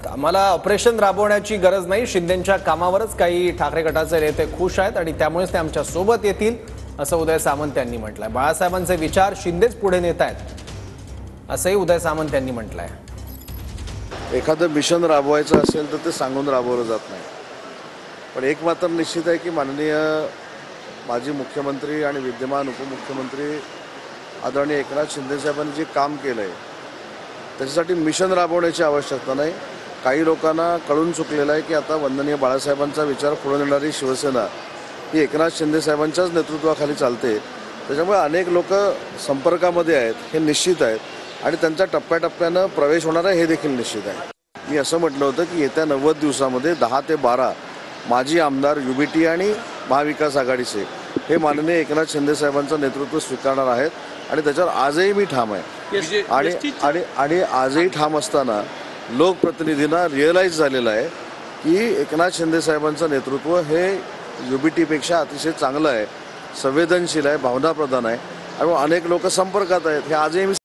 आम्हाला ऑपरेशन राबवण्याची गरज नाही, शिंदेंच्या कामावरच काही ठाकरे गटाचे नेते खुश आहेत आणि त्यामुळेच ते आमच्या सोबत येतील असं उदय सामंत यांनी म्हटलंय। बाळासाहेबांचे विचार शिंदेच पुढे नेत आहेत असंही उदय सामंत यांनी म्हटलंय। एखादं मिशन राबवायचं असेल तर ते सांगून राबवलं जात नाही, पण एक मात्र निश्चित आहे की माननीय माजी मुख्यमंत्री आणि विद्यमान उपमुख्यमंत्री आदरणीय एकनाथ शिंदे साहेबांनी जे काम केलं आहे त्याच्यासाठी मिशन राबवण्याची आवश्यकता नाही। काही लोकांना कळून चुकलेलं आहे की आता वंदनीय बाळासाहेबांचा विचार पुढे नेणारी शिवसेना ही एकनाथ शिंदे साहेबांच्याच नेतृत्वाखाली चालते, त्याच्यामुळे अनेक लोक संपर्कामध्ये आहेत हे निश्चित आहेत आणि त्यांचा टप्प्याटप्प्यानं प्रवेश होणार आहे हे देखील निश्चित आहे। मी असं म्हटलं होतं की येत्या 90 दिवसामध्ये 10 ते 12 माजी आमदार युबीटी आणि महाविकास आघाडीचे हे माननीय एकनाथ शिंदे साहेबांचं नेतृत्व स्वीकारणार आहेत आणि त्याच्यावर आजही मी ठाम आहे। आणि आजही ठाम असताना लोकप्रतिनिधींना रिअलाइज झालेलं आहे की एकनाथ शिंदे साहेबांचं नेतृत्व हे युबीटीपेक्षा अतिशय चांगलं आहे, संवेदनशील आहे, भावनाप्रधान आहे आणि अनेक लोक संपर्कात आहेत हे आजही मी